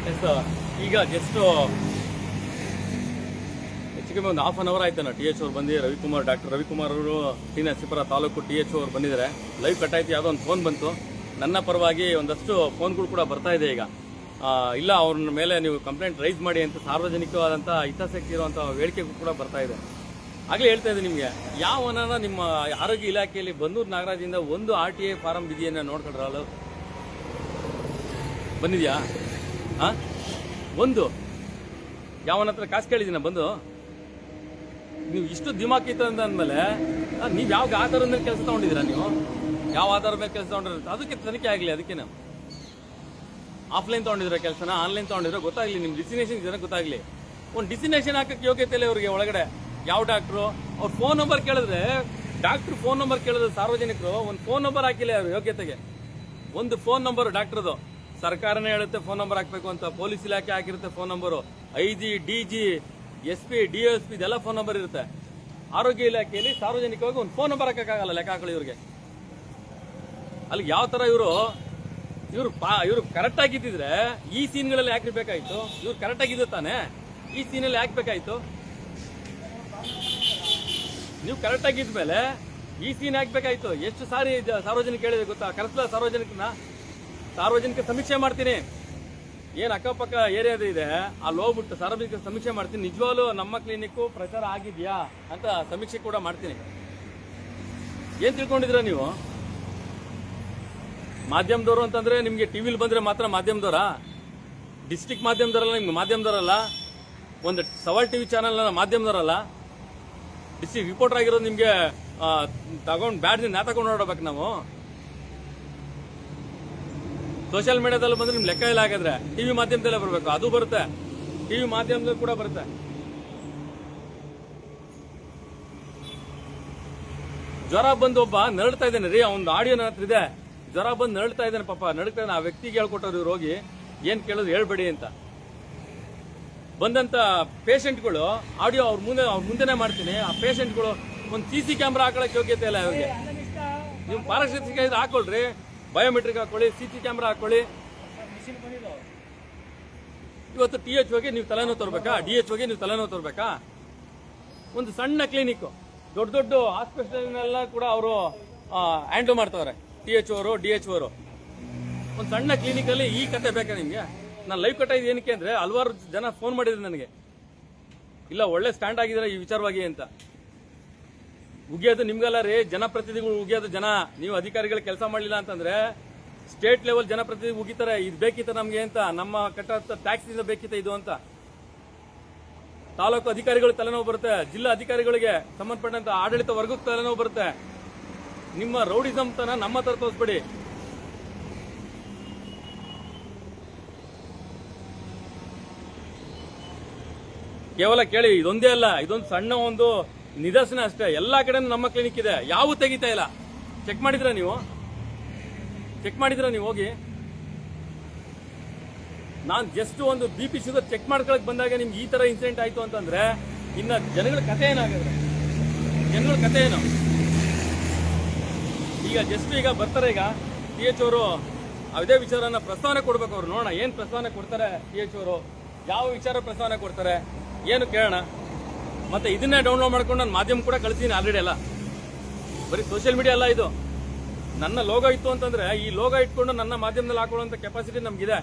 S ಈಗ just ಹೆಚ್ಚು ಕಮ್ಮಿ ಒಂದು ಹಾಫ್ ಅನ್ ಅವರ್ ಆಯ್ತಾನ ಟಿ ಎಚ್ ಅವ್ರು ಬಂದು ಡಾಕ್ಟರ್ ರವಿಕುಮಾರ್ ಅವರು T Narasipura taluk T H ಅವ್ರು ಬಂದಿದ್ದಾರೆ. ಲೈವ್ ಕಟ್ ಆಯ್ತು, ಯಾವುದೋ ಒಂದು ಫೋನ್ ಬಂತು ನನ್ನ ಪರವಾಗಿ. ಒಂದಷ್ಟು ಫೋನ್ಗಳು ಕೂಡ ಬರ್ತಾ ಇದೆ ಈಗ. ಇಲ್ಲ ಅವ್ರ ಮೇಲೆ ನೀವು ಕಂಪ್ಲೇಂಟ್ ರೈಸ್ ಮಾಡಿ ಅಂತ ಸಾರ್ವಜನಿಕವಾದಂಥ ಹಿತಾಸಕ್ತಿ ಇರುವಂಥ ಹೇಳಿಕೆಗೂ ಕೂಡ ಬರ್ತಾ ಇದೆ. ಆಗಲೇ ಹೇಳ್ತಾ ಇದ್ದೆ ನಿಮಗೆ, ಯಾವನ ನಿಮ್ಮ ಆರೋಗ್ಯ ಇಲಾಖೆಯಲ್ಲಿ ಬನ್ನೂರು ನಾಗರಾಜಿಂದ ಒಂದು RTI ಫಾರಂ ವಿಧಿಯನ್ನು ನೋಡ್ಕೊಂಡ್ರಲ್ಲ ಬಂದಿದ್ಯಾ? ಒಂದು ಯಾವನ ಹತ್ರ ಕಾಸು ಕೇಳಿದ್ದೀನ ಬಂದು? ನೀವು ಇಷ್ಟು ದಿಮಾಕಿತ್ತು ಅಂತ ಅಂದಮೇಲೆ ನೀವು ಯಾವ ಆಧಾರದ ಮೇಲೆ ಕೆಲಸ ತಗೊಂಡಿದ್ದೀರಾ? ನೀವು ಯಾವ ಆಧಾರದ ಮೇಲೆ ಕೆಲಸ ತಗೊಂಡಿರ ಅದಕ್ಕೆ ತನಿಖೆ ಆಗಲಿ. ಅದಕ್ಕೇನು ಆಫ್ಲೈನ್ ತಗೊಂಡಿದ್ರೆ ಕೆಲಸನ ಆನ್ಲೈನ್ ತಗೊಂಡಿದ್ರೆ ಗೊತ್ತಾಗ್ಲಿ, ನಿಮ್ಮ ಡೆಸ್ಟಿನೇಷನ್ ಜನಕ್ಕೆ ಗೊತ್ತಾಗ್ಲಿ. ಒಂದು ಡೆಸ್ಟಿನೇಷನ್ ಹಾಕಕ್ಕೆ ಯೋಗ್ಯತೆ ಇಲ್ಲ ಅವ್ರಿಗೆ. ಒಳಗಡೆ ಯಾವ ಡಾಕ್ಟ್ರು ಅವ್ರ ಫೋನ್ ನಂಬರ್ ಕೇಳಿದ್ರೆ, ಡಾಕ್ಟ್ರು ಫೋನ್ ನಂಬರ್ ಕೇಳಿದ್ರೆ ಸಾರ್ವಜನಿಕರು ಒಂದು ಫೋನ್ ನಂಬರ್ ಹಾಕಿಲ್ಲ ಅವ್ರ ಯೋಗ್ಯತೆಗೆ. ಒಂದು ಫೋನ್ ನಂಬರ್ ಡಾಕ್ಟ್ರದು ಸರ್ಕಾರನೇ ಹೇಳುತ್ತೆ ಫೋನ್ ನಂಬರ್ ಹಾಕಬೇಕು ಅಂತ. ಪೊಲೀಸ್ ಇಲಾಖೆ ಹಾಕಿರುತ್ತೆ phone number. IG, DG, SP, DSP ಇದೆಲ್ಲ ಫೋನ್ ನಂಬರ್ ಇರುತ್ತೆ. ಆರೋಗ್ಯ ಇಲಾಖೆಯಲ್ಲಿ ಸಾರ್ವಜನಿಕವಾಗಿ ಒಂದು ಫೋನ್ ನಂಬರ್ ಹಾಕಕ್ಕಾಗಲ್ಲ. ಲೆಕ್ಕ ಹಾಕೊಳ್ಳಿ ಇವ್ರಿಗೆ. ಅಲ್ಲಿ ಯಾವ ತರ ಇವರು ಕರೆಕ್ಟ್ ಆಗಿದ್ದಿದ್ರೆ ಈ ಸೀನ್ಗಳಲ್ಲಿ ಯಾಕೆ ಬೇಕಾಯ್ತು? ಇವ್ರು ಕರೆಕ್ಟ್ ಆಗಿದ್ದು ತಾನೆ, ಈ ಸೀನಲ್ಲಿ ಯಾಕೆ ಬೇಕಾಯ್ತು? ನೀವು ಕರೆಕ್ಟ್ ಆಗಿದ್ಮೇಲೆ ಈ ಸೀನ್ ಯಾಕೆ ಬೇಕಾಯ್ತು? ಎಷ್ಟು ಸಾರಿ ಸಾರ್ವಜನಿಕ ಹೇಳಿದೆ ಗೊತ್ತಾ? ಕರೆಕ್ಟ್ ಸಾರ್ವಜನಿಕ ಸಮೀಕ್ಷೆ ಮಾಡ್ತೀನಿ, ಏನ್ ಅಕ್ಕಪಕ್ಕ ಏರಿಯಾದ ಇದೆ ಅಲ್ಲಿ ಹೋಗ್ಬಿಟ್ಟು ಸಾರ್ವಜನಿಕ ಸಮೀಕ್ಷೆ ಮಾಡ್ತೀನಿ. ನಿಜವಾಗ್ಲೂ ನಮ್ಮ ಕ್ಲಿನಿಕ್ ಪ್ರಚಾರ ಆಗಿದ್ಯಾ ಅಂತ ಸಮೀಕ್ಷೆ ಕೂಡ ಮಾಡ್ತೀನಿ. ಏನ್ ತಿಳ್ಕೊಂಡಿದ್ರ ನೀವು? ಮಾಧ್ಯಮದವರು ಅಂತಂದ್ರೆ ನಿಮ್ಗೆ ಟಿವಿಲಿ ಬಂದ್ರೆ ಮಾತ್ರ ಮಾಧ್ಯಮದವರ? ಡಿಸ್ಟ್ರಿಕ್ಟ್ ಮಾಧ್ಯಮದವರಲ್ಲ, ನಿಮ್ಗೆ ಮಾಧ್ಯಮದವರಲ್ಲ. ಒಂದು ಸವಾಲ್ ಟಿವಿ ಚಾನಲ್ ಮಾಧ್ಯಮದವರಲ್ಲ. ಡಿಸ್ಟ್ರಿಕ್ಟ್ ರಿಪೋರ್ಟರ್ ಆಗಿರೋದು ನಿಮ್ಗೆ ತಗೊಂಡ್ ಬ್ಯಾಡ್ ನಾ ತಗೊಂಡು ನೋಡ್ಬೇಕು ನಾವು. ಸೋಷಿಯಲ್ ಮೀಡಿಯಾದಲ್ಲಿ ಬಂದ್ರೆ ನಿಮ್ ಲೆಕ್ಕ ಇಲ್ಲ. ಹಾಗಾದ್ರೆ ಟಿವಿ ಮಾಧ್ಯಮದಲ್ಲೇ ಬರಬೇಕು. ಅದು ಬರುತ್ತೆ, ಟಿವಿ ಮಾಧ್ಯಮದಲ್ಲಿ ಕೂಡ ಬರುತ್ತೆ. ಜ್ವರ ಬಂದು ಒಬ್ಬ ನರಳ್ತಾ ಇದ್ದಾನೆ ರೀ, ಒಂದು ಆಡಿಯೋ ನನ್ನ ಹತ್ರ ಇದೆ. ಜ್ವರ ಬಂದು ನರಳ್ತಾ ಇದ್ದಾನೆ, ಪಾಪ ನರಳ್ತಾ ಇದ್ದಾನೆ. ಆ ವ್ಯಕ್ತಿಗೆ ಹೇಳ್ಕೊಟ್ಟವ್ರು ಇವ್ರು ಹೋಗಿ ಏನ್ ಕೇಳೋದು ಹೇಳ್ಬೇಡಿ ಅಂತ. ಬಂದಂತ ಪೇಷಂಟ್ಗಳು ಆಡಿಯೋ ಅವ್ರ ಮುಂದೆನೆ ಮಾಡ್ತೀನಿ. ಆ ಪೇಷಂಟ್ಗಳು ಒಂದು CC ಕ್ಯಾಮ್ರಾ ಹಾಕೊಳಕ್ ಯೋಗ್ಯತೆ ಇಲ್ಲ ಅವ್ರಿಗೆ. ನೀವು ಪಾರದರ್ಶಕ ಹಾಕೊಳ್ರಿ, ಬಯೋಮೆಟ್ರಿಕ್ ಹಾಕೊಳ್ಳಿ, CC ಕ್ಯಾಮ್ರಾ ಹಾಕೊಳ್ಳಿ. ಇವತ್ತು TH ಹೋಗಿ ನೀವು ತಲೆನೋವು ತರಬೇಕಾ? DH ಹೋಗಿ ನೀವು ತಲೆನೋವು ತರಬೇಕಾ? ಒಂದು ಸಣ್ಣ ಕ್ಲಿನಿಕ್, ದೊಡ್ಡ ದೊಡ್ಡ ಹಾಸ್ಪಿಟಲ್ನೆಲ್ಲ ಕೂಡ ಅವರು ಹ್ಯಾಂಡಲ್ ಮಾಡ್ತಾವ್ರೆ, TH ಅವರು DH ಅವರು. ಒಂದು ಸಣ್ಣ ಕ್ಲಿನಿಕ್ ಅಲ್ಲಿ ಈ ಕತೆ ಬೇಕಾ ನಿಮ್ಗೆ? ನಾನು ಲೈವ್ ಕಟ್ ಆಗಿದೆ ಏನಕ್ಕೆ ಅಂದ್ರೆ ಹಲವಾರು ಜನ ಫೋನ್ ಮಾಡಿದ್ರು ನನಗೆ, ಇಲ್ಲ ಒಳ್ಳೆ ಸ್ಟ್ಯಾಂಡ್ ಆಗಿದ್ರೆ ಈ ವಿಚಾರವಾಗಿ ಅಂತ. ಉಗಿಯೋದು ನಿಮ್ಗಲ್ಲ ರೀ, ಜನಪ್ರತಿನಿಧಿಗಳು ಉಗಿಯೋದು ಜನ. ನೀವು ಅಧಿಕಾರಿಗಳ ಕೆಲಸ ಮಾಡಲಿಲ್ಲ ಅಂತಂದ್ರೆ ಸ್ಟೇಟ್ ಲೆವೆಲ್ ಜನಪ್ರತಿನಿಧಿ ಉಗಿತಾರೆ. ಇದು ಬೇಕಿತ್ತ ನಮ್ಗೆ ಅಂತ, ನಮ್ಮ ಕಟ್ಟ ಟ್ಯಾಕ್ಸ್ ಇಂದ ಬೇಕಿತ್ತ ಇದು ಅಂತ. ತಾಲೂಕು ಅಧಿಕಾರಿಗಳು ತಲೆನೋವು ಬರುತ್ತೆ, ಜಿಲ್ಲಾ ಅಧಿಕಾರಿಗಳಿಗೆ ಸಂಬಂಧಪಟ್ಟಂತ ಆಡಳಿತ ವರ್ಗಕ್ಕೆ ತಲೆನೋವು ಬರುತ್ತೆ. ನಿಮ್ಮ ರೌಡಿಸಂ ತನ ನಮ್ಮ ತರ ತೋರಿಸ್ಬೇಡಿ. ಕೇವಲ ಕೇಳಿ, ಇದೊಂದೇ ಅಲ್ಲ, ಇದೊಂದು ಸಣ್ಣ ಒಂದು ನಿದರ್ಶನ ಅಷ್ಟೇ. ಎಲ್ಲಾ ಕಡೆ ನಮ್ಮ ಕ್ಲಿನಿಕ್ ಇದೆ, ಯಾವ ತೆಗಿತಾ ಇಲ್ಲ. ಚೆಕ್ ಮಾಡಿದ್ರ ನೀವು? ಹೋಗಿ. ನಾನು ಜಸ್ಟ್ ಒಂದು BP ಶುಗರ್ ಚೆಕ್ ಮಾಡ್ಕೊಳಕ್ ಬಂದಾಗ ನಿಮ್ಗೆ ಈ ತರ ಇನ್ಸಿಡೆಂಟ್ ಆಯ್ತು ಅಂತಂದ್ರೆ ಇನ್ನ ಜನಗಳ ಕಥೆ ಏನಾಗಿದ್ರೆ, ಜನಗಳ ಕಥೆ ಏನು? ಈಗ ಬರ್ತಾರೆ. ಈಗ TH ಅವರು ಅದೇ ವಿಚಾರನ ಪ್ರಸ್ತಾವನೆ ಕೊಡ್ಬೇಕು. ಅವ್ರು ನೋಡೋಣ ಏನ್ ಪ್ರಸ್ತಾವನೆ ಕೊಡ್ತಾರೆ TH ಅವರು, ಯಾವ ವಿಚಾರ ಪ್ರಸ್ತಾವನೆ ಕೊಡ್ತಾರೆ ಏನು ಕೇಳೋಣ. ಮತ್ತೆ ಇದನ್ನೇ ಡೌನ್ಲೋಡ್ ಮಾಡ್ಕೊಂಡು ನಾನು ಮಾಧ್ಯಮ ಕೂಡ ಕಳಿಸ್ತೀನಿ ಆಲ್ರೆಡಿ. ಎಲ್ಲ ಬರೀ ಸೋಷಿಯಲ್ ಮೀಡಿಯಾ ಅಲ್ಲ ಇದು. ನನ್ನ ಲೋಗೋ ಇತ್ತು ಅಂತಂದ್ರೆ ಈ ಲೋಗೋ ಇಟ್ಕೊಂಡು ನನ್ನ ಮಾಧ್ಯಮದಲ್ಲಿ ಹಾಕೊಳ್ಳುವಂತ ಕೆಪಾಸಿಟಿ ನಮ್ಗಿದೆ.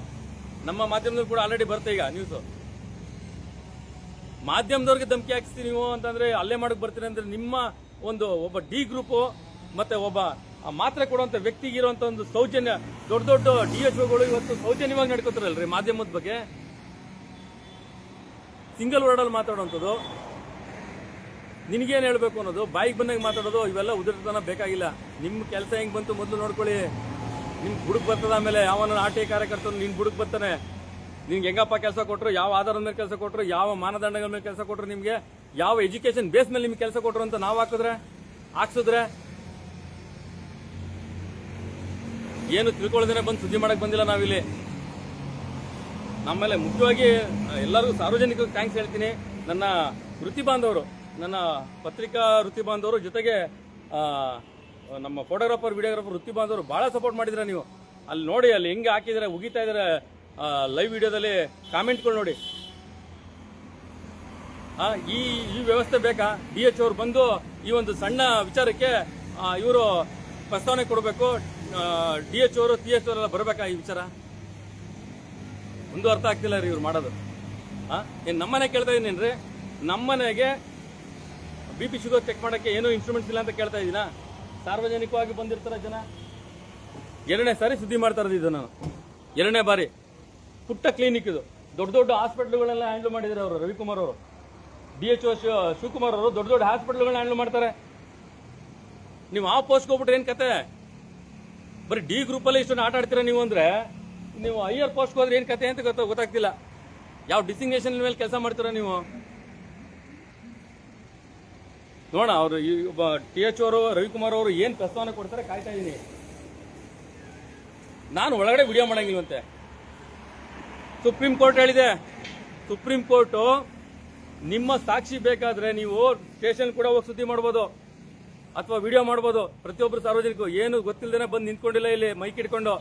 ನಮ್ಮ ಮಾಧ್ಯಮದಲ್ಲಿ ಕೂಡ ಆಲ್ರೆಡಿ ಬರುತ್ತೆ ಈಗ ನ್ಯೂಸ್. ಮಾಧ್ಯಮದವ್ರಿಗೆ ಧಮಕಿ ಹಾಕಿಸ್ತೀವಿ ನೀವು ಅಂತಂದ್ರೆ ಅಲ್ಲೇ ಮಾಡಕ್ ಬರ್ತೀರಿ ಅಂದ್ರೆ ನಿಮ್ಮ ಒಬ್ಬ D ಗ್ರೂಪ್ ಮತ್ತೆ ಒಬ್ಬ ಮಾತ್ರೆ ಕೊಡುವಂತ ವ್ಯಕ್ತಿಗೆ ಇರುವಂತ ಒಂದು ಸೌಜನ್ಯ. ದೊಡ್ಡ ದೊಡ್ಡ DHOಗಳು ಇವತ್ತು ಸೌಜನ್ಯವಾಗಿ ನಡ್ಕೋತಾರಲ್ರಿ ಮಾಧ್ಯಮದ ಬಗ್ಗೆ. ಸಿಂಗಲ್ ವರ್ಡ್ ಅಲ್ಲಿ ಮಾತಾಡುವಂಥದ್ದು, ನಿನಗೇನು ಹೇಳ್ಬೇಕು ಅನ್ನೋದು, ಬಾಯಿಗೆ ಬಂದಾಗ ಮಾತಾಡೋದು, ಇವೆಲ್ಲ ಉದುರ್ತನ ಬೇಕಾಗಿಲ್ಲ. ನಿಮ್ಮ ಕೆಲಸ ಹೆಂಗ್ ಬಂತು ಮೊದಲು ನೋಡ್ಕೊಳ್ಳಿ. ನಿಮ್ ಬುಡಕ್ ಬರ್ತದ. ಆಮೇಲೆ ಯಾವನ RTI ಕಾರ್ಯಕರ್ತರು ನಿನ್ ಬುಡಕ್ ಬರ್ತಾನೆ. ನಿನ್ಗೆ ಹೆಂಗಪ್ಪ ಕೆಲಸ ಕೊಟ್ಟರು, ಯಾವ ಆಧಾರದ ಮೇಲೆ ಕೆಲಸ ಕೊಟ್ಟರು, ಯಾವ ಮಾನದಂಡಗಳ ಮೇಲೆ ಕೆಲಸ ಕೊಟ್ಟರು, ನಿಮ್ಗೆ ಯಾವ ಎಜುಕೇಶನ್ ಬೇಸ್ ಮೇಲೆ ನಿಮ್ಗೆ ಕೆಲಸ ಕೊಟ್ಟರು ಅಂತ ನಾವು ಹಾಕ್ಸಿದ್ರೆ ಏನು ತಿಳ್ಕೊಳ್ಳೋದೇನೆ ಬಂದು ಸುದ್ದಿ ಮಾಡಕ್ ಬಂದಿಲ್ಲ ನಾವಿಲ್ಲಿ. ನಮ್ಮಲ್ಲಿ ಮುಖ್ಯವಾಗಿ ಎಲ್ಲರಿಗೂ ಸಾರ್ವಜನಿಕರಿಗೆ ಥ್ಯಾಂಕ್ಸ್ ಹೇಳ್ತೀನಿ. ನನ್ನ ವೃತ್ತಿ ಬಾಂಧವರು, ನನ್ನ ಪತ್ರಿಕಾ ವೃತ್ತಿ ಬಾಂಧವರು, ಜೊತೆಗೆ ನಮ್ಮ ಫೋಟೋಗ್ರಾಫರ್ ವಿಡಿಯೋಗ್ರಾಫರ್ ವೃತ್ತಿ ಬಾಂಧವರು ಬಹಳ ಸಪೋರ್ಟ್ ಮಾಡಿದ್ರೆ ನೀವು. ಅಲ್ಲಿ ನೋಡಿ, ಅಲ್ಲಿ ಹೆಂಗೆ ಹಾಕಿದ್ರೆ, ಉಗಿತಾ ಇದಾರೆ ಲೈವ್ ವಿಡಿಯೋದಲ್ಲಿ ಕಾಮೆಂಟ್ಗಳು ನೋಡಿ. ಈ ಈ ವ್ಯವಸ್ಥೆ ಬೇಕಾ? DH ಅವ್ರು ಬಂದು ಈ ಒಂದು ಸಣ್ಣ ವಿಚಾರಕ್ಕೆ ಇವರು ಪ್ರಸ್ತಾವನೆ ಕೊಡಬೇಕು, DH ಅವರು TH ಅವರೆಲ್ಲ ಬರಬೇಕಾ ಈ ವಿಚಾರ? ಒಂದು ಅರ್ಥ ಆಗ್ತಿಲ್ಲ ರೀ ಇವ್ರು ಮಾಡೋದು. ಏನ್ ನಮ್ಮನೆ ಕೇಳ್ತಾ ಇದೀನೇನ್ರಿ? ನಮ್ಮನೆಗೆ BP ಶುಗರ್ ಚೆಕ್ ಮಾಡಕ್ಕೆ ಏನೂ ಇನ್ಸ್ಟ್ರೂಮೆಂಟ್ಸ್ ಇಲ್ಲ ಅಂತ ಕೇಳ್ತಾ ಇದೀನಾ? ಸಾರ್ವಜನಿಕವಾಗಿ ಬಂದಿರ್ತಾರ ಜನ. 2ನೇ ಸಾರಿ ಸುದ್ದಿ ಮಾಡ್ತಾ ಇರೋದು ಇದು ನಾನು. 2ನೇ ಬಾರಿ. ಪುಟ್ಟ ಕ್ಲಿನಿಕ್ ಇದು. ದೊಡ್ಡ ದೊಡ್ಡ ಹಾಸ್ಪಿಟಲ್ಗಳೆಲ್ಲ ಹ್ಯಾಂಡಲ್ ಮಾಡಿದ್ದಾರೆ ಅವರು, ರವಿಕುಮಾರ್ ಅವರು. DHO ಶಿವಕುಮಾರ್ ಅವರು ದೊಡ್ಡ ದೊಡ್ಡ ಹಾಸ್ಪಿಟಲ್ಗಳನ್ನ ಹ್ಯಾಂಡಲ್ ಮಾಡ್ತಾರೆ. ನೀವು ಆ ಪೋಸ್ಟ್ಗೆ ಹೋಗ್ಬಿಟ್ರೆ ಏನ್ ಕತೆ? ಬರೀ D ಗ್ರೂಪಲ್ಲಿ ಇಷ್ಟೊಂದು ಆಟ ಆಡ್ತೀರಾ ನೀವು ಅಂದ್ರೆ, ನೀವು ಹೈಯರ್ ಪೋಸ್ಟ್ಗೆ ಹೋದ್ರೆ ಏನ್ ಕತೆ ಅಂತ ಗೊತ್ತಾಗ್ತಿಲ್ಲ. ಯಾವ ಡಿಸಿಗ್ನೇಷನ್ ಮೇಲೆ ಕೆಲಸ ಮಾಡ್ತೀರಾ ನೀವು? ನೋಡೋಣ ಅವರು ಒಬ್ಬ TH ಅವರು ರವಿಕುಮಾರ್ ಅವರು ಏನ್ ಪ್ರಸ್ತಾವನೆ ಕೊಡ್ತಾರೆ ಕಾಯ್ತಾ ಇದೀನಿ. ನಾನು ಒಳಗಡೆ ವಿಡಿಯೋ ಮಾಡಂಗಿಲ್ವಂತೆ. ಸುಪ್ರೀಂ ಕೋರ್ಟ್ ಹೇಳಿದೆ, ಸುಪ್ರೀಂ ಕೋರ್ಟ್ ನಿಮ್ಮ ಸಾಕ್ಷಿ ಬೇಕಾದ್ರೆ ನೀವು ಸ್ಟೇಷನ್ ಕೂಡ ಹೋಗಿ ಸುದ್ದಿ ಮಾಡ್ಬೋದು ಅಥವಾ ವಿಡಿಯೋ ಮಾಡ್ಬೋದು. ಪ್ರತಿಯೊಬ್ಬರು ಸಾರ್ವಜನಿಕರು ಏನು ಗೊತ್ತಿಲ್ಲದೇನೆ ಬಂದು ನಿಂತ್ಕೊಂಡಿಲ್ಲ ಇಲ್ಲಿ ಮೈಕ್ ಇಟ್ಕೊಂಡು.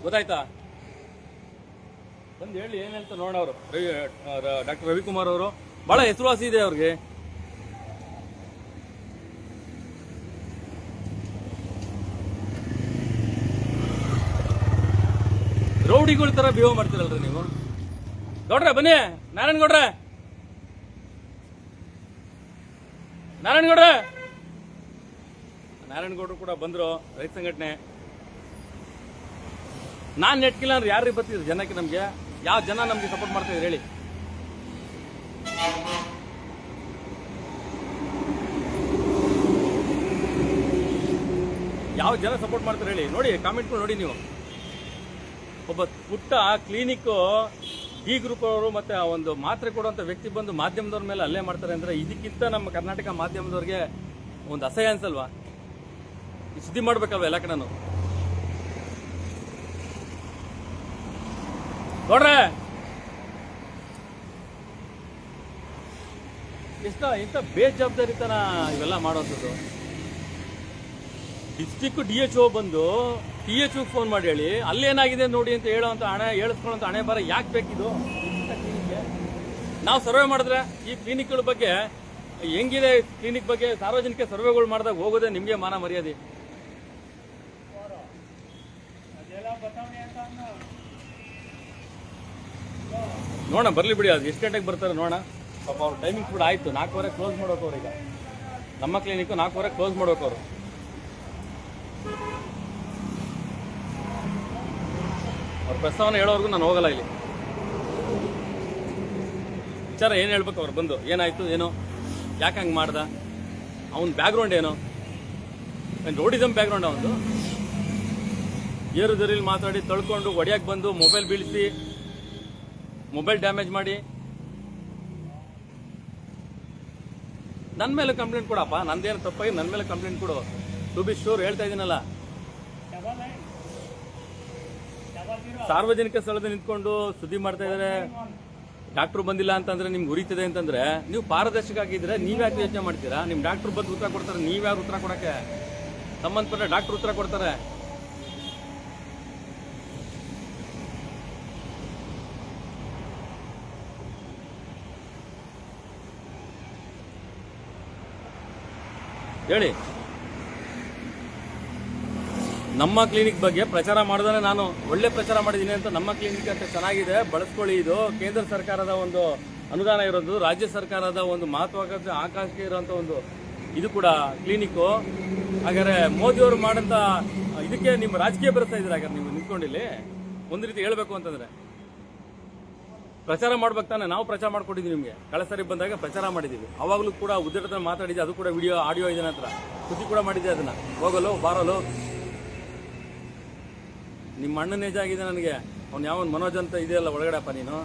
ಗೊತ್ತಾಯ್ತಾ? ಬಂದು ಹೇಳಿ ಏನ್ ಹೇಳ್ತಾ ನೋಡ ಅವರು. ಡಾಕ್ಟರ್ ರವಿಕುಮಾರ್ ಅವರು ಬಹಳ ಹೆಸರುವಾಸಿ ಇದೆ ಅವ್ರಿಗೆ. ರೌಡಿಗಳ ತರ ಬಿಹೇವ್ ಮಾಡ್ತಿರಲ್ರಿ ನೀವು. ಗೌಡ್ರೆ ಬನ್ನಿ, ನಾರಾಯಣಗೌಡ್ರೆ, ನಾರಾಯಣಗೌಡ್ರು ಕೂಡ ಬಂದ್ರು, ರೈತ ಸಂಘಟನೆ. ನಾನ್ ನೆಟ್ಕಿಲ್ಲ ಅಂದ್ರೆ ಯಾರಿಗೆ ಬರ್ತಿದ್ರು ಜನಕ್ಕೆ? ನಮ್ಗೆ ಯಾವ ಜನ ನಮ್ಗೆ ಸಪೋರ್ಟ್ ಮಾಡ್ತಾ ಇದ್ರು ಹೇಳಿ? ಯಾವ ಜನ ಸಪೋರ್ಟ್ ಮಾಡ್ತಾರೆ ಹೇಳಿ? ನೋಡಿ, ಕಾಮೆಂಟ್ ನೋಡಿ ನೀವು. ಒಬ್ಬ ಪುಟ್ಟ ಕ್ಲಿನಿಕ್ D ಗ್ರೂಪ್ ಅವರು ಮತ್ತೆ ಒಂದು ಮಾತ್ರೆ ಕೊಡುವಂತ ವ್ಯಕ್ತಿ ಬಂದು ಮಾಧ್ಯಮದವ್ರ ಮೇಲೆ ಹಲ್ಲೆ ಮಾಡ್ತಾರೆ ಅಂದ್ರೆ ಇದಕ್ಕಿಂತ ನಮ್ಮ ಕರ್ನಾಟಕ ಮಾಧ್ಯಮದವ್ರಿಗೆ ಒಂದು ಅಸಹ್ಯ ಅನ್ಸಲ್ವಾ? ಸುದ್ದಿ ಮಾಡ್ಬೇಕಲ್ವಾ ಎಲ್ಲ ಕಡೆನೂ? ನೋಡ್ರೆ ಇಂಥ ಬೇಜವಾಬ್ದಾರಿತನ ಇವೆಲ್ಲ ಮಾಡೋದು. ಡಿಸ್ಟಿಕ್ DHO ಬಂದು TH ಫೋನ್ ಮಾಡಿ ಹೇಳಿ ಅಲ್ಲೇನಾಗಿದೆ ನೋಡಿ ಅಂತ ಹೇಳೋಂತ ಹೇಳಿಸ್ಕೊಳ್ಳೋಂತ ಹಣೆ ಬರ ಯಾಕೆ ಬೇಕಿದು? ನಾವು ಸರ್ವೆ ಮಾಡಿದ್ರೆ ಈ ಕ್ಲಿನಿಕ್ಗಳ ಬಗ್ಗೆ ಹೆಂಗಿದೆ, ಕ್ಲಿನಿಕ್ ಬಗ್ಗೆ ಸಾರ್ವಜನಿಕ ಸರ್ವೆಗಳು ಮಾಡಿದಾಗ ಹೋಗೋದೇ ನಿಮ್ಗೆ ಮಾನ ಮರ್ಯಾದೆ. ನೋಡೋಣ, ಬರ್ಲಿ ಬಿಡಿ. ಅದು ಎಷ್ಟು ಗಂಟೆಗೆ ಬರ್ತಾರೆ ನೋಡೋಣ. ಪಾಪ ಅವ್ರ ಟೈಮಿಂಗ್ ಕೂಡ ಆಯ್ತು. 4:15 ಕ್ಲೋಸ್ ಮಾಡ್ಬೇಕು ಅವ್ರೀಗ. ನಮ್ಮ ಕ್ಲಿನಿಕ್ 4:15 ಕ್ಲೋಸ್ ಮಾಡ್ಬೇಕು ಅವರು. ಅವ್ರ ಪ್ರಸ್ತಾವನೆ ಹೇಳೋವರೆಗೂ ನಾನು ಹೋಗಲ್ಲ ಇಲ್ಲಿ. ವಿಚಾರ ಏನು ಹೇಳ್ಬೇಕು ಅವ್ರು ಬಂದು? ಏನಾಯ್ತು, ಏನೋ, ಯಾಕೆ ಹಂಗೆ ಮಾಡ್ದ, ಅವನ ಬ್ಯಾಕ್ಗ್ರೌಂಡ್ ಏನೋ, ರೋಡಿಸಮ್ ಬ್ಯಾಕ್ಗ್ರೌಂಡ್ ಅವನು. ಏರುದರಿಲಿ ಮಾತಾಡಿ ತಳ್ಕೊಂಡು ಒಡೆಯಕ್ಕೆ ಬಂದು ಮೊಬೈಲ್ ಬೀಳಿಸಿ ಮೊಬೈಲ್ ಡ್ಯಾಮೇಜ್ ಮಾಡಿ ನನ್ನ ಮೇಲೆ ಕಂಪ್ಲೇಂಟ್ ಕೊಡಪ್ಪ. ನಂದೇನು ತಪ್ಪಾಗಿ ನನ್ನ ಮೇಲೆ ಕಂಪ್ಲೇಂಟ್ ಕೊಡು. ಟು ಬಿ ಶೂರ್ ಹೇಳ್ತಾ ಇದೀನಲ್ಲ. ಸಾರ್ವಜನಿಕ ಸ್ಥಳದಲ್ಲಿ ನಿಂತ್ಕೊಂಡು ಸುದ್ದಿ ಮಾಡ್ತಾ ಇದಾರೆ. ಡಾಕ್ಟರ್ ಬಂದಿಲ್ಲ ಅಂತಂದ್ರೆ ನಿಮ್ಗೆ ಉರಿತಿದೆ ಅಂತಂದ್ರೆ ನೀವು ಪಾರದರ್ಶಕ ಆಗಿದ್ರೆ ನೀವ್ಯಾಕೆ ಯೋಚನೆ ಮಾಡ್ತೀರಾ? ನಿಮ್ ಡಾಕ್ಟರ್ ಬಂದು ಉತ್ತರ ಕೊಡ್ತಾರೆ, ನೀವ್ಯಾರು ಉತ್ತರ ಕೊಡಕ್ಕೆ? ಸಂಬಂಧಪಟ್ಟ ಡಾಕ್ಟರ್ ಉತ್ತರ ಕೊಡ್ತಾರೆ. ಹೇಳಿ. ನಮ್ಮ ಕ್ಲಿನಿಕ್ ಬಗ್ಗೆ ಪ್ರಚಾರ ಮಾಡಿದ್ರೆ ನಾನು ಒಳ್ಳೆ ಪ್ರಚಾರ ಮಾಡಿದ್ದೀನಿ ಅಂತ. ನಮ್ಮ ಕ್ಲಿನಿಕ್ ಅಂತ ಚೆನ್ನಾಗಿದೆ, ಬಳಸ್ಕೊಳ್ಳಿ. ಇದು ಕೇಂದ್ರ ಸರ್ಕಾರದ ಒಂದು ಅನುದಾನ ಇರೋದು, ರಾಜ್ಯ ಸರ್ಕಾರದ ಒಂದು ಮಹತ್ವಾಕಾಂಕ್ಷೆ ಆಕಾಂಕ್ಷೆ ಇರುವಂತ ಒಂದು ಇದು ಕೂಡ ಕ್ಲಿನಿಕ್. ಹಾಗಾದ್ರೆ ಮೋದಿಯವರು ಮಾಡಂತ ಇದಕ್ಕೆ ನಿಮ್ಮ ರಾಜಕೀಯ ಬರ್ತಾ ಇದ್ರೆ ಹಾಗಾದ್ರೆ ನೀವು ನಿಂತ್ಕೊಂಡಿಲ್ಲಿ ಒಂದು ರೀತಿ ಹೇಳ್ಬೇಕು ಅಂತಂದ್ರೆ ಪ್ರಚಾರ ಮಾಡ್ಬೇಕು ತಾನೆ. ನಾವು ಪ್ರಚಾರ ಮಾಡ್ಕೊಟ್ಟಿದ್ವಿ ನಿಮಗೆ. ಕಳೆದ ಸರಿ ಬಂದಾಗ ಪ್ರಚಾರ ಮಾಡಿದ್ದೀವಿ. ಅವಾಗಲೂ ಕೂಡ ಉದ್ದೇಟದ ಮಾತಾಡಿದ್ದೆ. ಅದು ಕೂಡ ವಿಡಿಯೋ ಆಡಿಯೋ ಇದೆ ನಂತರ ಸುದ್ದಿ ಕೂಡ ಮಾಡಿದ್ದೆ. ಅದನ್ನ ಹೋಗಲು ಬಾರಲು ನಿಮ್ಮ ಅಣ್ಣನ ಏಜ್ ಆಗಿದೆ ನನಗೆ. ಅವ್ನು ಯಾವನ್ ಮನೋಜ್ ಅಂತ ಇದೆಯಲ್ಲ ಒಳಗಡೆಪ್ಪ ನೀನು.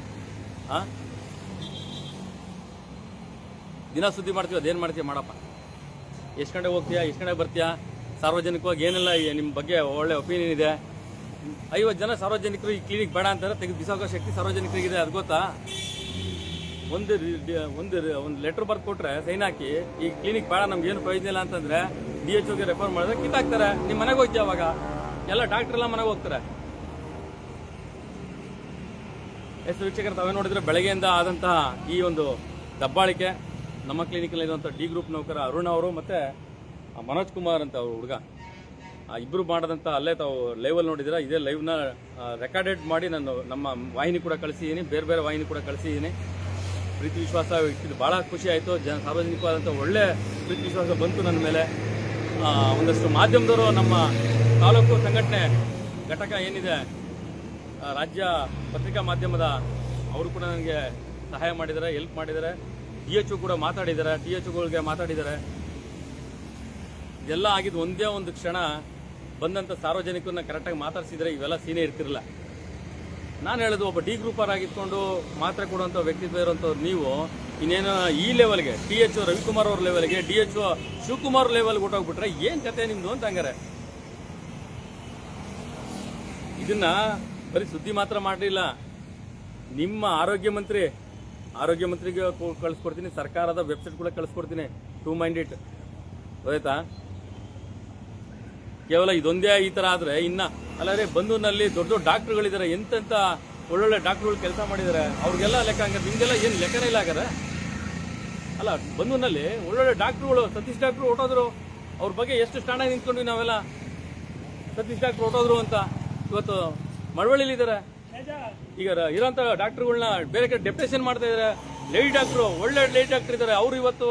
ದಿನ ಸುದ್ದಿ ಮಾಡ್ತೀವಿ, ಅದೇನು ಮಾಡ್ತೀಯ ಮಾಡಪ್ಪ. ಎಷ್ಟು ಗಂಟೆ ಹೋಗ್ತೀಯಾ, ಎಷ್ಟು ಗಂಟೆ ಬರ್ತೀಯಾ? ಸಾರ್ವಜನಿಕವಾಗಿ ಏನೆಲ್ಲ ನಿಮ್ಮ ಬಗ್ಗೆ ಒಳ್ಳೆ ಒಪಿನಿಯನ್ ಇದೆ. 50 ಜನ ಸಾರ್ವಜನಿಕರು ಈ ಕ್ಲಿನಿಕ್ ಬೇಡ ಅಂತಾರೆ, ತೆಗೆದು ಬಿಸಾಕೋ ಶಕ್ತಿ ಸಾರ್ವಜನಿಕರಿಗಿದೆ. ಅದು ಗೊತ್ತಾ? ಒಂದು ಲೆಟರ್ ಬರ್ದು ಕೊಟ್ರೆ ಸೈನ್ ಹಾಕಿ ಈ ಕ್ಲಿನಿಕ್ ಬೇಡ, ನಮ್ಗೆ ಏನು ಪ್ರಯೋಜನ ಇಲ್ಲ ಅಂತಂದ್ರೆ DHOಗೆ ರೆಫರ್ ಮಾಡಿದ್ರೆ ಕಿತ್ತಾಕ್ತಾರೆ. ನಿಮ್ಮ ಮನೆಗೆ ಹೋಗ್ತೀಯ ಅವಾಗ ಎಲ್ಲ ಡಾಕ್ಟರ್ ಎಲ್ಲ ಮನೆಗೆ ಹೋಗ್ತಾರೆ. ಎಸ್ ವೀಕ್ಷಕರು, ತಾವೇ ನೋಡಿದ್ರೆ ಬೆಳಗ್ಗೆಯಿಂದ ಆದಂತಹ ಈ ಒಂದು ದಬ್ಬಾಳಿಕೆ ನಮ್ಮ ಕ್ಲಿನಿಕಲ್ಲಿ ಇರುವಂಥ ಡಿ ಗ್ರೂಪ್ ನೌಕರ ಅರುಣ್ ಅವರು ಮತ್ತು ಮನೋಜ್ ಕುಮಾರ್ ಅಂತ ಅವರು ಹುಡುಗ ಇಬ್ಬರು ಮಾಡೋದಂಥ ಅಲ್ಲೇ ತಾವು ಲೈವಲ್ಲಿ ನೋಡಿದ್ದೀರಾ. ಇದೇ ಲೈವ್ನ ರೆಕಾರ್ಡೆಡ್ ಮಾಡಿ ನಾನು ನಮ್ಮ ವಾಹಿನಿ ಕೂಡ ಕಳಿಸಿದ್ದೀನಿ, ಬೇರೆ ಬೇರೆ ವಾಹಿನಿ ಕೂಡ ಕಳಿಸಿದ್ದೀನಿ. ಪ್ರೀತಿ ವಿಶ್ವಾಸ ಇಟ್ಟಿದ್ದು ಭಾಳ ಖುಷಿ ಆಯಿತು. ಸಾರ್ವಜನಿಕವಾದಂಥ ಒಳ್ಳೆ ಪ್ರೀತಿ ವಿಶ್ವಾಸ ಬಂತು ನನ್ನ ಮೇಲೆ. ಒಂದಷ್ಟು ಮಾಧ್ಯಮದವರು ನಮ್ಮ ತಾಲೂಕು ಸಂಘಟನೆ ಘಟಕ ಏನಿದೆ, ರಾಜ್ಯ ಪತ್ರಿಕಾ ಮಾಧ್ಯಮದ ಅವರು ಕೂಡ ನನಗೆ ಸಹಾಯ ಮಾಡಿದ್ದಾರೆ, ಹೆಲ್ಪ್ ಮಾಡಿದ್ದಾರೆ. DHO ಕೂಡ ಮಾತಾಡಿದ್ದಾರೆ, THOಗಳಿಗೆ ಮಾತಾಡಿದ್ದಾರೆ. ಇದೆಲ್ಲ ಆಗಿದ್ದು ಒಂದೇ ಒಂದು ಕ್ಷಣ ಬಂದಂಥ ಸಾರ್ವಜನಿಕರನ್ನ ಕರೆಕ್ಟಾಗಿ ಮಾತಾಡಿಸಿದ್ರೆ ಇವೆಲ್ಲ ಸೀನೇ ಇರ್ತಿರಲಿಲ್ಲ. ನಾನು ಹೇಳೋದು, ಒಬ್ಬ ಡಿ ಗ್ರೂಪರ್ ಆಗಿತ್ಕೊಂಡು ಮಾತ್ರೆ ಕೊಡುವಂಥ ವ್ಯಕ್ತಿತ್ವ ಇರುವಂಥವ್ರು ನೀವು ಇನ್ನೇನು ಈ ಲೆವೆಲ್ಗೆ THO ರವಿಕುಮಾರ್ ಅವ್ರ ಲೆವೆಲ್ಗೆ, DHO ಶಿವಕುಮಾರ್ ಲೆವೆಲ್ಗೆ ಹೊಟ್ಟೋಗ್ಬಿಟ್ರೆ ಏನು ಕತೆ ನಿಮ್ಮದು ಅಂತ ಹಂಗಾರೆ. ಇದನ್ನ ಬರೀ ಸುದ್ದಿ ಮಾತ್ರ ಮಾಡಲಿಲ್ಲ, ನಿಮ್ಮ ಆರೋಗ್ಯ ಮಂತ್ರಿಗೆ ಕಳಿಸ್ಕೊಡ್ತೀನಿ, ಸರ್ಕಾರದ ವೆಬ್ಸೈಟ್ ಕೂಡ ಕಳಿಸ್ಕೊಡ್ತೀನಿ. ಟು ಮೈಂಡ್ ಇಟ್ ಗೊತ್ತಾಯ್ತಾ? ಕೇವಲ ಇದೊಂದೇ ಈ ಥರ ಆದರೆ ಅಲ್ಲದೆ ಬಂದೂರಿನಲ್ಲಿ ದೊಡ್ಡ ದೊಡ್ಡ ಡಾಕ್ಟ್ರುಗಳಿದ್ದಾರೆ, ಎಂತೆಂಥ ಒಳ್ಳೊಳ್ಳೆ ಡಾಕ್ಟ್ರುಗಳು ಕೆಲಸ ಮಾಡಿದ್ದಾರೆ, ಅವ್ರಿಗೆಲ್ಲ ಲೆಕ್ಕ ಹಂಗಾರೆ ನಿಮಗೆಲ್ಲ ಏನು ಲೆಕ್ಕನೇ ಇಲ್ಲ ಹಾಗಾದ್ರೆ. ಅಲ್ಲ, ಬಂದೂರಿನಲ್ಲಿ ಒಳ್ಳೊಳ್ಳೆ ಡಾಕ್ಟ್ರುಗಳು, ಸತೀಶ್ ಡಾಕ್ಟ್ರು ಹೊಟ್ಟೋದ್ರು, ಅವ್ರ ಬಗ್ಗೆ ಎಷ್ಟು ಸ್ಟ್ಯಾಂಡಾಗಿ ನಿಂತ್ಕೊಂಡ್ವಿ ನಾವೆಲ್ಲ. ಸತೀಶ್ ಡಾಕ್ಟ್ರು ಹೊಟ್ಟೋದ್ರು ಅಂತ ಇವತ್ತು ಮಳವಳ್ಳಿಲಿದ್ದಾರೆ. ಈಗ ಇರೋಂಥ ಡಾಕ್ಟ್ರುಗಳನ್ನ ಬೇರೆ ಕಡೆ ಡೆಪ್ಯುಟೇಷನ್ ಮಾಡ್ತಾ ಇದ್ದಾರೆ. ಲೇಡಿ ಡಾಕ್ಟ್ರು, ಒಳ್ಳೆ ಲೇಡಿ ಡಾಕ್ಟರ್ ಇದ್ದಾರೆ, ಅವರು ಇವತ್ತು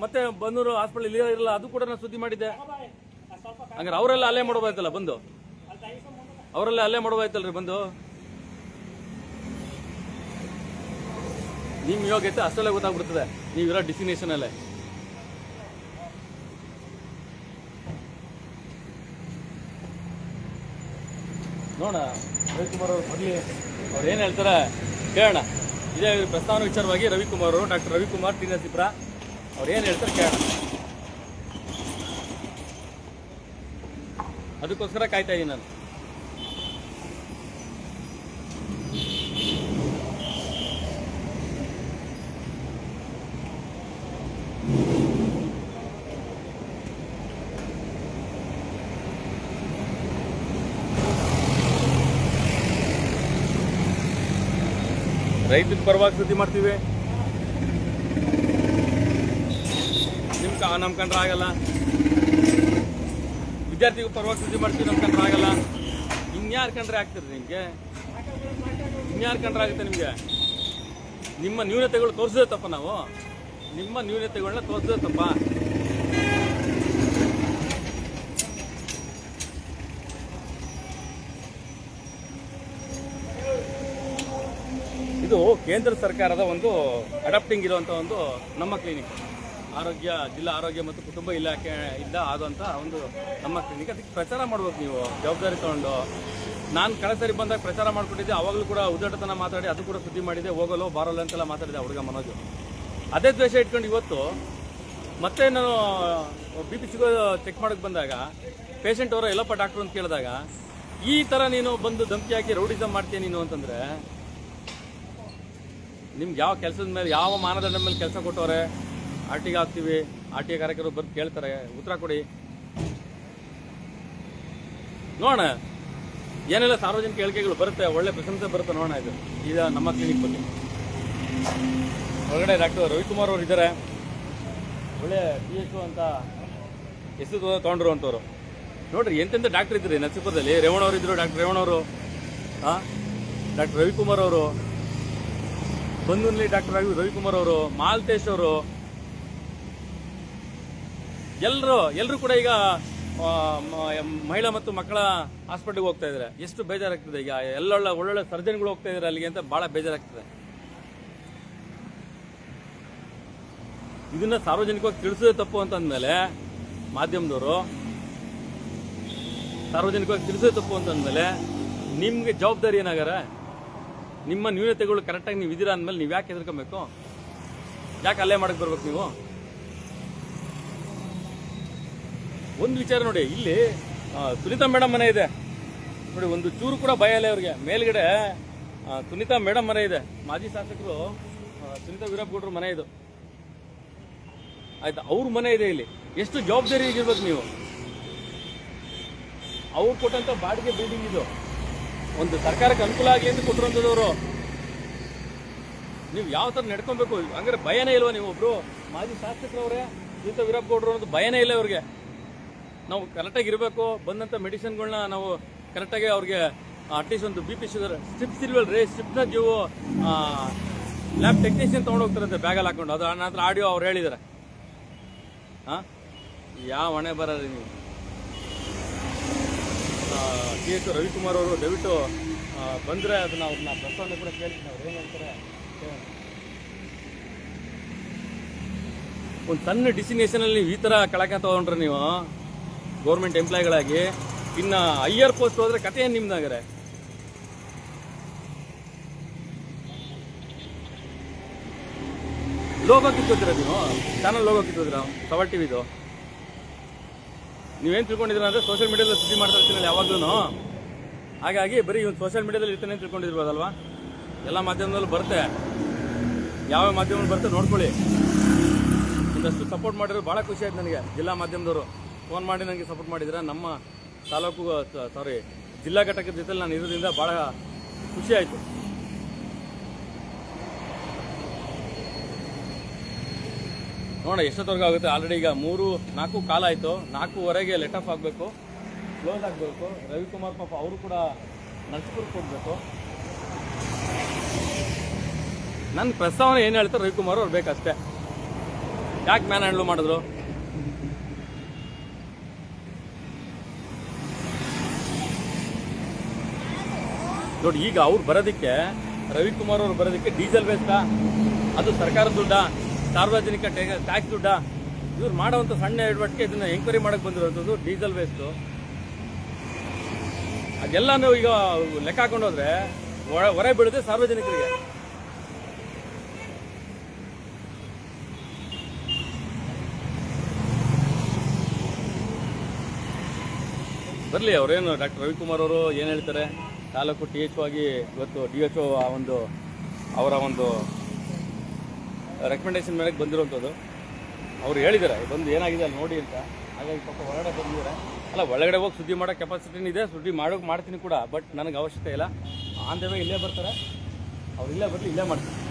ಮತ್ತೆ ಬಂದೂರು ಹಾಸ್ಪಿಟಲ್ ಇರಲ್ಲ, ಅದು ಕೂಡ ನಾನು ಸುದ್ದಿ ಮಾಡಿದ್ದೆ. ಹಂಗಾರೆ ಅವರೆಲ್ಲ ಅಲ್ಲೇ ಮಾಡೋದಾಯ್ತಲ್ಲ ಬಂದು, ಅವರೆಲ್ಲ ಅಲ್ಲೇ ಮಾಡೋದಾಯ್ತಲ್ರಿ ಬಂದು. ನಿಮ್ಮ ಯೋಗ್ಯತೆ ಅಷ್ಟೆಲ್ಲ ಗೊತ್ತಾಗ್ಬಿಡ್ತದೆ ನೀವಿರೋ ಡೆಸ್ಟಿನೇಷನ್ ಅಲ್ಲೇ. ನೋಡ ರವಿಕುಮಾರ್ ಅವರು ಬರಲಿ, ಅವ್ರು ಏನು ಹೇಳ್ತಾರೆ ಕೇಳೋಣ. ಇದೇ ಪ್ರಸ್ತಾವನೆ ವಿಚಾರವಾಗಿ ರವಿಕುಮಾರ್ ಅವರು, ಡಾಕ್ಟರ್ ರವಿಕುಮಾರ್ ಟಿ ನರಸೀಪುರ, ಅವ್ರು ಏನು ಹೇಳ್ತಾರೆ ಕೇಳೋಣ. ಅದಕ್ಕೋಸ್ಕರ ಕಾಯ್ತಾ ಇದ್ದೀನಿ ನಾನು. ರೈತರ ಪರವಾಗಿ ಸುದ್ದಿ ಮಾಡ್ತೀವಿ, ನಮ್ಮ ಕಂಡ್ರೆ ಆಗಲ್ಲ. ವಿದ್ಯಾರ್ಥಿಗಳ ಪರವಾಗಿ ಸುದ್ದಿ ಮಾಡ್ತೀವಿ, ನಮ್ಮ ಕಂಡ್ರೆ ಆಗಲ್ಲ. ಇನ್ಯಾರು ಕಂಡ್ರೆ ಆಗ್ತದೆ ನಿಮಗೆ? ಇನ್ಯಾರು ಕಂಡ್ರೆ ಆಗುತ್ತೆ ನಿಮಗೆ? ನಿಮ್ಮ ನ್ಯೂನತೆಗಳು ತೋರಿಸೋದೇ ತಪ್ಪ. ನಾವು ನಿಮ್ಮ ನ್ಯೂನತೆಗಳನ್ನ ತೋರಿಸೋದೇ ತಪ್ಪ. ಇದು ಕೇಂದ್ರ ಸರ್ಕಾರದ ಒಂದು ಅಡಾಪ್ಟಿಂಗ್ ಇರುವಂಥ ಒಂದು ನಮ್ಮ ಕ್ಲಿನಿಕ್, ಜಿಲ್ಲಾ ಆರೋಗ್ಯ ಮತ್ತು ಕುಟುಂಬ ಇಲಾಖೆಯಿಂದ ಆದಂಥ ಒಂದು ನಮ್ಮ ಕ್ಲಿನಿಕ್. ಅದಕ್ಕೆ ಪ್ರಚಾರ ಮಾಡ್ಬೇಕು ನೀವು, ಜವಾಬ್ದಾರಿ ತಗೊಂಡು. ನಾನು ಕಳೆದ ಸರಿ ಬಂದಾಗ ಪ್ರಚಾರ ಮಾಡ್ಕೊಟ್ಟಿದ್ದೆ, ಅವಾಗಲೂ ಕೂಡ ಉದ್ದಟತನ ಮಾತಾಡಿ ಅದು ಕೂಡ ಸುದ್ದಿ ಮಾಡಿದೆ, ಹೋಗಲು ಬಾರಲ್ಲ ಅಂತೆಲ್ಲ ಮಾತಾಡಿದೆ ಹುಡುಗ ಮನೋಜ್. ಅದೇ ದ್ವೇಷ ಇಟ್ಕೊಂಡು ಇವತ್ತು ಮತ್ತೆ ನಾನು BP ಚೆಕ್ ಮಾಡೋಕ್ಕೆ ಬಂದಾಗ ಪೇಷಂಟ್ ಅವರ ಎಲ್ಲಪ್ಪ ಡಾಕ್ಟ್ರು ಅಂತ ಕೇಳಿದಾಗ ಈ ಥರ ನೀನು ಬಂದು ಧಮಕಿ ಹಾಕಿ ರೌಡಿಸಮ್ ಮಾಡ್ತೀಯ ನೀನು ಅಂತಂದರೆ ನಿಮ್ಗೆ ಯಾವ ಕೆಲಸದ ಮೇಲೆ, ಯಾವ ಮಾನದಂಡ ಮೇಲೆ ಕೆಲಸ ಕೊಟ್ಟವ್ರೆ? RT ಹಾಕ್ತೀವಿ, RT ಕಾರ್ಯಕರ್ತರು ಬಂದು ಕೇಳ್ತಾರೆ, ಉತ್ತರ ಕೊಡಿ ನೋಡೋಣ. ಏನೆಲ್ಲ ಸಾರ್ವಜನಿಕ ಹೇಳಿಕೆಗಳು ಬರುತ್ತೆ, ಒಳ್ಳೆ ಪ್ರಶಂಸೆ ಬರುತ್ತೆ ನೋಡೋಣ. ಇದು ಈಗ ನಮ್ಮ ಕ್ಲಿನಿಕ್ ಬಗ್ಗೆ ಹೊರಗಡೆ ಡಾಕ್ಟರ್ ರವಿಕುಮಾರ್ ಅವರು ಇದ್ದಾರೆ, ಒಳ್ಳೆ THO ಅಂತ ಹೆಸರು ತೊಗೊಂಡ್ರು ಅಂತವ್ರು. ನೋಡ್ರಿ ಎಂತೆಂಥ ಡಾಕ್ಟರ್ ಇದ್ರಿ ನರಸೀಪುರದಲ್ಲಿ. ರೇವಣ್ಣವ್ರು ಇದ್ರು, ಡಾಕ್ಟರ್ ರೇವಣ್ಣವರು, ಡಾಕ್ಟರ್ ರವಿಕುಮಾರ್ ಅವರು, ಬಂದೂರಿನಲ್ಲಿ ಡಾಕ್ಟರ್ ರವಿಕುಮಾರ್ ಅವರು, ಮಾಲ್ತೇಶ್ ಅವರು, ಎಲ್ಲರೂ ಕೂಡ ಈಗ ಮಹಿಳಾ ಮತ್ತು ಮಕ್ಕಳ ಹಾಸ್ಪಿಟಲ್ಗೆ ಹೋಗ್ತಾ ಇದ್ದಾರೆ. ಎಷ್ಟು ಬೇಜಾರಾಗ್ತದೆ. ಈಗ ಒಳ್ಳೊಳ್ಳೆ ಸರ್ಜನ್ಗಳು ಹೋಗ್ತಾ ಇದ್ದಾರೆ ಅಲ್ಲಿಗೆ ಅಂತ ಭಾಳ ಬೇಜಾರಾಗ್ತದೆ. ಇದನ್ನ ಸಾರ್ವಜನಿಕವಾಗಿ ತಿಳಿಸೋದೇ ತಪ್ಪು ಅಂತಂದ್ಮೇಲೆ ಮಾಧ್ಯಮದವರು ಸಾರ್ವಜನಿಕವಾಗಿ ತಿಳಿಸೋದೇ ತಪ್ಪು ಅಂತಂದ್ಮೇಲೆ ನಿಮ್ಗೆ ಜವಾಬ್ದಾರಿ ಏನಾಗಾರ? ನಿಮ್ಮ ನ್ಯೂನತೆಗಳು ಕರೆಕ್ಟಾಗಿ ನೀವು ಇದೀರ ಅಂದಮೇಲೆ ನೀವು ಯಾಕೆ ಹೆದರ್ಕೊಬೇಕು? ಯಾಕೆ ಅಲ್ಲೇ ಮಾಡಕ್ಕೆ ಬರ್ಬೇಕು ನೀವು? ಒಂದು ವಿಚಾರ ನೋಡಿ, ಇಲ್ಲಿ ಸುನೀತಾ ಮೇಡಮ್ ಮನೆ ಇದೆ ನೋಡಿ, ಒಂದು ಚೂರು ಕೂಡ ಭಯ ಇಲ್ಲ ಅವ್ರಿಗೆ. ಮೇಲ್ಗಡೆ ಸುನೀತಾ ಮೇಡಮ್ ಮನೆ ಇದೆ, ಮಾಜಿ ಶಾಸಕರು ಸುನೀತಾ ವೀರಪ್ಪಗೌಡರು ಮನೆ ಇದು ಆಯ್ತಾ, ಅವ್ರ ಮನೆ ಇದೆ ಇಲ್ಲಿ. ಎಷ್ಟು ಜವಾಬ್ದಾರಿ ಆಗಿರ್ಬೇಕು ನೀವು? ಅವ್ರು ಕೊಟ್ಟಂತ ಬಾಡಿಗೆ ಬಿಲ್ಡಿಂಗ್ ಇದು, ಒಂದು ಸರ್ಕಾರಕ್ಕೆ ಅನುಕೂಲ ಆಗಲಿ ಅಂತ ಕೊಟ್ಟಿರುವಂಥದ್ದವರು. ನೀವು ಯಾವ ಥರ ನಡ್ಕೊಬೇಕು? ಹಂಗಾರೆ ಭಯನೇ ಇಲ್ವಾ ನೀವು? ಒಬ್ರು ಮಾಜಿ ಶಾಸಕರವ್ರೆ ಶ್ರೀಯುತ ವೀರಪ್ಪಗೌಡರು ಅನ್ನೋದು ಭಯನೇ ಇಲ್ಲ ಅವ್ರಿಗೆ. ನಾವು ಕರೆಕ್ಟಾಗಿ ಇರಬೇಕು, ಬಂದಂಥ ಮೆಡಿಸಿನ್ಗಳನ್ನ ನಾವು ಕರೆಕ್ಟಾಗಿ ಅವ್ರಿಗೆ ಅಟ್ಲೀಸ್ಟ್ ಒಂದು BP ಶುಗರ್ ಸ್ಟ್ರಿಪ್ಸ್ ಇಲ್ವಲ್ಲ ರೀ, ಸ್ಟ್ರಿಪ್ನ ನೀವು ಲ್ಯಾಬ್ ಟೆಕ್ನಿಷಿಯನ್ ತೊಗೊಂಡೋಗ್ತಾರಂತೆ ಬ್ಯಾಗಲ್ಲಿ ಹಾಕೊಂಡು. ಅದು ನನ್ನ ಆಡಿಯೋ ಅವ್ರು ಹೇಳಿದ್ದಾರೆ. ಹಾಂ, ಯಾವ ಹೊಣೆ ಬರೋರಿ ನೀವು? TH ರವಿಕುಮಾರ್ ಅವರು ದಯವಿಟ್ಟು ಬಂದರೆ ಅದನ್ನ ಅವ್ರನ್ನ ಪ್ರಸ್ತಾವನೆ ಕೂಡ ಕೇಳ್ತೀನಿ. ಅವ್ರು ಏನು ಹೇಳ್ತಾರೆ. ಒಂದು ಸಣ್ಣ ಡೆಸ್ಟಿನೇಷನಲ್ಲಿ ನೀವು ಈ ಥರ ಕಳಕ ತೊಗೊಂಡ್ರೆ ನೀವು ಗೌರ್ಮೆಂಟ್ ಎಂಪ್ಲಾಯಿಗಳಾಗಿ, ಇನ್ನು ಹೈಯರ್ ಪೋಸ್ಟ್ ಹೋದ್ರೆ ಕತೆ ಏನು ನಿಮ್ದಾಗ್ರೆ? ಲೋಗೋ ಕಿತ್ತೋದಿರ ನೀವು, ಚಾನಲ್ ಲೋಗೋ ಕಿತ್ತೋದಿರ ಸವರ್ ಟಿವಿದು. ನೀವೇನು ತಿಳ್ಕೊಂಡಿದ್ದೀರ ಅಂದರೆ ಸೋಷಿಯಲ್ ಮೀಡಿಯಾದಲ್ಲಿ ಸುದ್ದಿ ಮಾಡ್ತಾ ಇರ್ತೀನಿ ಯಾವಾಗ್ಲೂ. ಹಾಗಾಗಿ ಬರೀ ಇವ್ನು ಸೋಷಿಯಲ್ ಮೀಡಿಯಾದಲ್ಲಿ ಇರ್ತಾನೆ ಅಂತ ತಿಳ್ಕೊಂಡಿರ್ಬೋದಲ್ವಾ? ಎಲ್ಲ ಮಾಧ್ಯಮದಲ್ಲೂ ಬರುತ್ತೆ, ಯಾವ ಮಾಧ್ಯಮದಲ್ಲಿ ಬರುತ್ತೆ ನೋಡ್ಕೊಳ್ಳಿ. ಒಂದಷ್ಟು ಸಪೋರ್ಟ್ ಮಾಡಿದ್ರು ಭಾಳ ಖುಷಿ ಆಯ್ತು ನನಗೆ. ಜಿಲ್ಲಾ ಮಾಧ್ಯಮದವರು ಫೋನ್ ಮಾಡಿ ನನಗೆ ಸಪೋರ್ಟ್ ಮಾಡಿದ್ರೆ. ನಮ್ಮ ತಾಲೂಕು ಜಿಲ್ಲಾ ಘಟಕದ ಜೊತೆ ನಾನು ಇರೋದ್ರಿಂದ ಭಾಳ ಖುಷಿ ಆಯಿತು. ನೋಡೋಣ ಎಷ್ಟೊತ್ತವರೆಗೂ ಆಗುತ್ತೆ. ಆಲ್ರೆಡಿ ಈಗ 3-4 ಕಾಲ ಆಯಿತು. 4:15ಗೆ ಲೆಟ್ ಆಫ್ ಆಗಬೇಕು, ಕ್ಲೋಸ್ ಆಗಬೇಕು. ರವಿಕುಮಾರ್ ಪಾಪ ಅವರು ಕೂಡ ನರ್ಸ್ಪುರಕ್ಕೆ ಹೋಗಬೇಕು. ನನ್ನ ಪ್ರಸ್ತಾವನೆ ಏನು ಹೇಳ್ತಾರೆ ರವಿಕುಮಾರ್ ಅವ್ರು ಬೇಕಷ್ಟೇ. ಯಾಕೆ ಮ್ಯಾನ್ ಹ್ಯಾಂಡ್ಲ್ ಮಾಡಿದ್ರು? ನೋಡಿ, ಈಗ ಅವ್ರು ಬರೋದಕ್ಕೆ, ರವಿಕುಮಾರ್ ಅವ್ರು ಬರೋದಕ್ಕೆ ಡೀಸೆಲ್ ವೇಸ್ಟಾ? ಅದು ಸರ್ಕಾರದ ದುಡ್ಡಾ? ಸಾರ್ವಜನಿಕ ಟ್ಯಾಕ್ಸ್ ದುಡ್ಡಾ? ಇವ್ರು ಮಾಡೋವಂಥ ಸಣ್ಣ ಎಡವಟ್ಟಿಗೆ ಇದನ್ನ ಎಂಕ್ವೈರಿ ಮಾಡಕ್ಕೆ ಬಂದಿರೋಂಥದ್ದು ಡೀಸೆಲ್ ವೇಸ್ಟು. ಅದೆಲ್ಲನೂ ಈಗ ಲೆಕ್ಕ ಹಾಕೊಂಡು ಹೋದ್ರೆ ಹೊರ ಬೀಳುತ್ತೆ ಸಾರ್ವಜನಿಕರಿಗೆ. ಬರಲಿ ಅವರೇನು ಡಾಕ್ಟರ್ ರವಿಕುಮಾರ್ ಅವರು ಏನು ಹೇಳ್ತಾರೆ. ತಾಲೂಕು THO ಆಗಿ ಇವತ್ತು DHO ಅವರ ಒಂದು ರೆಕಮೆಂಡೇಶನ್ ಮೇರೆಗೆ ಬಂದಿರೋಂಥದ್ದು. ಅವ್ರು ಹೇಳಿದ್ದಾರೆ ಬಂದು ಏನಾಗಿದೆ ಅಲ್ಲಿ ನೋಡಿ ಅಂತ. ಹಾಗಾಗಿ ಪಾಪ ಒಳಗಡೆ ಬಂದಿದ್ದಾರೆ. ಅಲ್ಲ, ಒಳಗಡೆ ಹೋಗಿ ಸುದ್ದಿ ಮಾಡೋ ಕೆಪಾಸಿಟಿನೂ ಇದೆ, ಸುದ್ದಿ ಮಾಡ್ತೀನಿ ಕೂಡ. ಬಟ್ ನನಗೆ ಅವಶ್ಯಕತೆ ಇಲ್ಲ. ಆನ್ ದ ವೇ ಇಲ್ಲೇ ಬರ್ತಾರೆ, ಅವ್ರು ಇಲ್ಲೇ ಬರಲಿ, ಇಲ್ಲೇ ಮಾಡ್ತಾರೆ.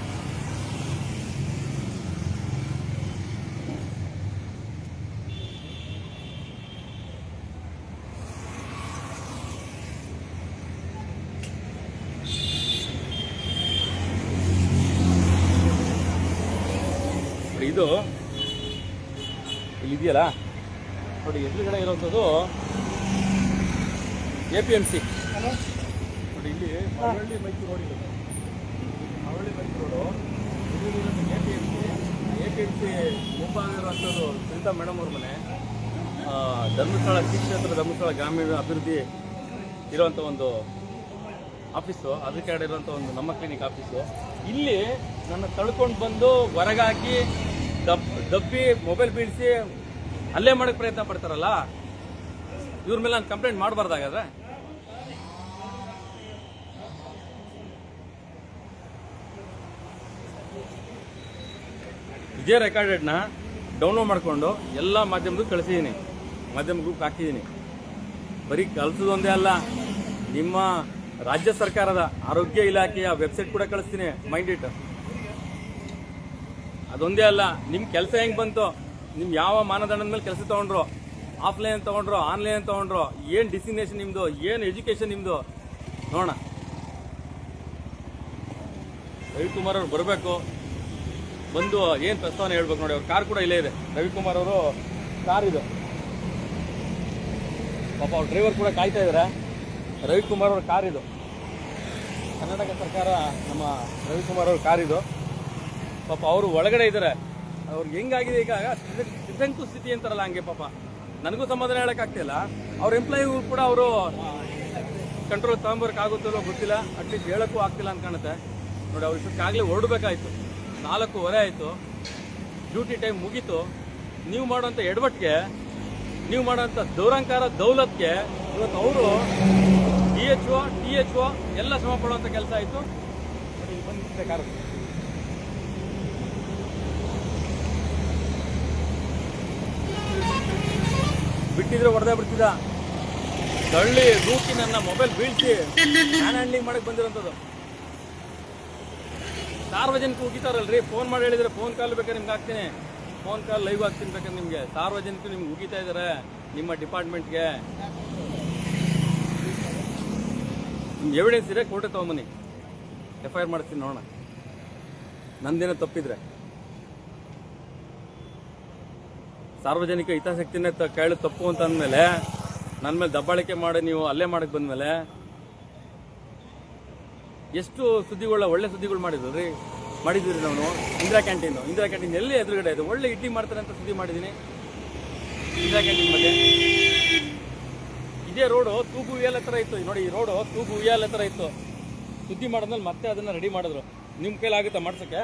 ಇದು ಇಲ್ಲಿದೆಯಲ್ಲ ನೋಡಿ, ಎದುರುಗಡೆ ಇರೋಂಥದ್ದು APMC. ನೋಡಿ, ಇಲ್ಲಿ ಮಳವಳ್ಳಿ ಮೈಸೂರು ರೋಡ್ ಇದೆ. ಮಳವಳ್ಳಿ ಮೈಸೂರು ರೋಡು APMC ಮುಂಭಾಗಿರುವಂಥದ್ದು ಸುನೀತಾ ಮೇಡಮ್ ಅವ್ರ ಮನೆ. ಧರ್ಮಸ್ಥಳ ಶ್ರೀ ಕ್ಷೇತ್ರ ಧರ್ಮಸ್ಥಳ ಗ್ರಾಮೀಣ ಅಭಿವೃದ್ಧಿ ಇರುವಂಥ ಒಂದು ಆಫೀಸು, ಅದ್ರ ಕಡೆ ಇರುವಂಥ ಒಂದು ನಮ್ಮ ಕ್ಲಿನಿಕ್ ಆಫೀಸು. ಇಲ್ಲಿ ನನ್ನ ತಳ್ಕೊಂಡು ಬಂದು ಹೊರಗಾಕಿ ದಬ್ಬಿ ಮೊಬೈಲ್ ಬೀಳಿಸಿ ಅಲ್ಲೇ ಮಾಡೋಕ್ಕೆ ಪ್ರಯತ್ನ ಪಡ್ತಾರಲ್ಲ, ಇವ್ರ ಮೇಲೆ ನಾನು ಕಂಪ್ಲೇಂಟ್ ಮಾಡಬಾರ್ದಾಗಾದ್ರೆ? ಇದೇ ರೆಕಾರ್ಡೆಡ್ನ ಡೌನ್ಲೋಡ್ ಮಾಡಿಕೊಂಡು ಎಲ್ಲ ಮಾಧ್ಯಮಕ್ಕೂ ಕಳಿಸಿದ್ದೀನಿ, ಮಾಧ್ಯಮ ಗ್ರೂಪ್ ಹಾಕಿದ್ದೀನಿ. ಬರೀ ಕಳಿಸೋದೊಂದೇ ಅಲ್ಲ, ನಿಮ್ಮ ರಾಜ್ಯ ಸರ್ಕಾರದ ಆರೋಗ್ಯ ಇಲಾಖೆಯ ವೆಬ್ಸೈಟ್ ಕೂಡ ಕಳಿಸ್ತೀನಿ, ಮೈಂಡ್ ಇಟ್. ಅದೊಂದೇ ಅಲ್ಲ, ನಿಮ್ಮ ಕೆಲಸ ಹೆಂಗೆ ಬಂತು, ನಿಮ್ಮ ಯಾವ ಮಾನದಂಡದ ಮೇಲೆ ಕೆಲಸ ತೊಗೊಂಡ್ರು, ಆಫ್ಲೈನ್ ತೊಗೊಂಡ್ರು, ಆನ್ಲೈನ್ ತೊಗೊಂಡ್ರು, ಏನು ಡೆಸ್ಟಿನೇಷನ್ ನಿಮ್ಮದು, ಏನು ಎಜುಕೇಷನ್ ನಿಮ್ಮದು ನೋಡೋಣ. ರವಿಕುಮಾರ್ ಅವ್ರು ಬರಬೇಕು, ಬಂದು ಏನು ಪ್ರಸ್ತಾವನೆ ಹೇಳ್ಬೇಕು ನೋಡಿ. ಅವ್ರ ಕಾರ್ ಕೂಡ ಇಲ್ಲೇ ಇದೆ, ರವಿಕುಮಾರ್ ಅವರು ಕಾರ್ ಇದು. ಪಾಪ ಅವ್ರ ಡ್ರೈವರ್ ಕೂಡ ಕಾಯ್ತಾ ಇದ್ದಾರೆ. ರವಿಕುಮಾರ್ ಅವ್ರ ಕಾರ್ ಇದು, ಕರ್ನಾಟಕ ಸರ್ಕಾರ ನಮ್ಮ ರವಿಕುಮಾರ್ ಅವ್ರ ಕಾರ್ ಇದು. ಪಾಪ ಅವರು ಒಳಗಡೆ ಇದ್ದಾರೆ. ಅವ್ರಿಗೆ ಹೆಂಗಾಗಿದೆ ಈಗ, ತ್ರಿಶಂಕು ಸ್ಥಿತಿ ಅಂತಾರಲ್ಲ ಹಂಗೆ. ಪಾಪ ನನಗೂ ಸಮಾಧಾನ ಹೇಳೋಕ್ಕಾಗ್ತಿಲ್ಲ, ಅವ್ರ ಎಂಪ್ಲಾಯಿಗೂ ಕೂಡ ಅವರು ಕಂಟ್ರೋಲ್ ತಗೊಂಬರೋಕ್ಕಾಗುತ್ತಲ್ಲೋ ಗೊತ್ತಿಲ್ಲ, ಅಟ್ಲೀಸ್ಟ್ ಹೇಳೋಕ್ಕೂ ಆಗ್ತಿಲ್ಲ ಅಂತ ಕಾಣುತ್ತೆ ನೋಡಿ. ಅವ್ರು ಇಷ್ಟಕ್ಕಾಗಲೇ ಹೊರಡಬೇಕಾಯ್ತು, 4:15 ಆಯಿತು, ಡ್ಯೂಟಿ ಟೈಮ್ ಮುಗೀತು. ನೀವು ಮಾಡೋಂಥ ಎಡವಟ್ಟಿಗೆ, ನೀವು ಮಾಡೋಂಥ ದೌರಂಕಾರ ದೌಲತ್ಗೆ ಇವತ್ತು ಅವರು DHO ಎಲ್ಲ ಶ್ರಮ ಪಡುವಂಥ ಕೆಲಸ ಆಯಿತು. ಬಂದಿರ್ಬೇಕಾದ್ರೆ ಬಿಟ್ಟಿದ್ರೆ ಹೊಡೆದೇ ಬಿಡ್ತಿದ್ದ. ತಳ್ಳಿ ದೂಕಿ ನನ್ನ ಮೊಬೈಲ್ ಬೀಳ್ಸಿ ಹ್ಯಾಂಡ್ ಹ್ಯಾಂಡ್ಲಿಂಗ್ ಮಾಡಕ್ಕೆ ಬಂದಿರೋಂಥದ್ದು. ಸಾರ್ವಜನಿಕರು ಉಗಿತಾರಲ್ರಿ, ಫೋನ್ ಮಾಡಿ ಹೇಳಿದ್ರೆ ಫೋನ್ ಕಾಲ್ ಬೇಕಾದ್ರೆ ನಿಮ್ಗೆ ಹಾಕ್ತೀನಿ, ಫೋನ್ ಕಾಲ್ ಲೈವ್ ಆಗ್ತೀನಿ ಬೇಕಾದ್ರೆ ನಿಮಗೆ. ಸಾರ್ವಜನಿಕರು ನಿಮ್ಗೆ ಉಗಿತಾ ಇದ್ದಾರೆ ನಿಮ್ಮ ಡಿಪಾರ್ಟ್ಮೆಂಟ್ಗೆ. ನಿಮ್ಗೆ ಎವಿಡೆನ್ಸ್ ಇದೆ ಕೋರ್ಟೆ ತಗೊಂಬನ್ನಿ, FIR ಮಾಡಿಸ್ತೀನಿ ನೋಡೋಣ ನಂದೇನೋ ತಪ್ಪಿದ್ರೆ. ಸಾರ್ವಜನಿಕ ಹಿತಾಸಕ್ತಿನೇ ಕೇಳಿ ತಪ್ಪು ಅಂತ ಅಂದಮೇಲೆ ನನ್ನ ಮೇಲೆ ದಬ್ಬಾಳಿಕೆ ಮಾಡಿ ನೀವು ಅಲ್ಲೇ ಮಾಡಕ್ಕೆ ಬಂದಮೇಲೆ ಎಷ್ಟು ಸುದ್ದಿಗಳ ಒಳ್ಳೆ ಸುದ್ದಿಗಳು ಮಾಡಿದ್ರಿ ನಾವು. ಇಂದಿರಾ ಕ್ಯಾಂಟೀನ್ ಎಲ್ಲಿ ಎದುರುಗಡೆ ಇದೆ, ಒಳ್ಳೆ ಇಡ್ಲಿ ಮಾಡ್ತಾರೆ ಅಂತ ಸುದ್ದಿ ಮಾಡಿದ್ದೀನಿ. ಇಂದಿರಾ ಕ್ಯಾಂಟೀನ್ ಬಗ್ಗೆ ಇದೇ ರೋಡು ತೂಗು ಉಯ್ಯಾಲೆ ಥರ ಇತ್ತು ನೋಡಿ, ಈ ರೋಡು ತೂಗು ಉಯ್ಯಾಲೆ ಥರ ಇತ್ತು. ಸುದ್ದಿ ಮಾಡಿದ್ಮೇಲೆ ಮತ್ತೆ ಅದನ್ನು ರೆಡಿ ಮಾಡಿದ್ರು. ನಿಮ್ಮ ಕೈಲಾಗುತ್ತಾ ಮಾಡ್ಸೋಕ್ಕೆ?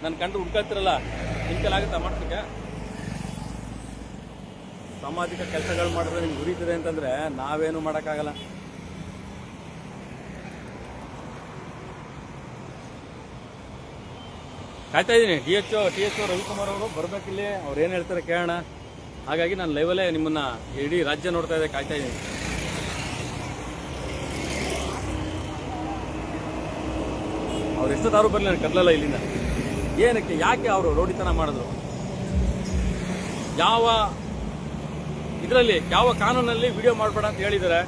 ನನ್ನ ಕಂಡ್ರು ಹುಡ್ಕೊಳ್ತಿರಲ್ಲ, ನಿಮ್ಮ ಕೈಲಾಗುತ್ತಾ ಮಾಡ್ಸೋಕ್ಕೆ? ಸಾಮಾಜಿಕ ಕೆಲಸಗಳು ಮಾಡಿದ್ರೆ ನಿಮ್ಗೆ ಉರಿತದೆ ಅಂತಂದ್ರೆ ನಾವೇನು ಮಾಡೋಕ್ಕಾಗಲ್ಲ. ಕಾಯ್ತಾ ಇದ್ದೀನಿ. THO ರವಿಕುಮಾರ್ ಅವರು ಬರ್ಬೇಕಿಲ್ಲಿ, ಅವ್ರು ಏನು ಹೇಳ್ತಾರೆ ಕೇಳೋಣ. ಹಾಗಾಗಿ ನಾನು ಲೈವಲ್ಲೇ ನಿಮ್ಮನ್ನ ಇಡೀ ರಾಜ್ಯ ನೋಡ್ತಾ ಇದೆ, ಕಾಯ್ತಾ ಇದ್ದೀನಿ. ಅವ್ರು ಎಷ್ಟೊತ್ತಾರು ಬರಲಿ, ನಾನು ಕರ್ಲಲ್ಲ ಇಲ್ಲಿಂದ. ಏನಕ್ಕೆ, ಯಾಕೆ ಅವರು ರೋಡಿತನ ಮಾಡಿದ್ರು? ಯಾವ ಇದರಲ್ಲಿ, ಯಾವ ಕಾನೂನಲ್ಲಿ ವಿಡಿಯೋ ಮಾಡಬೇಡ ಅಂತ ಹೇಳಿದ್ದಾರೆ?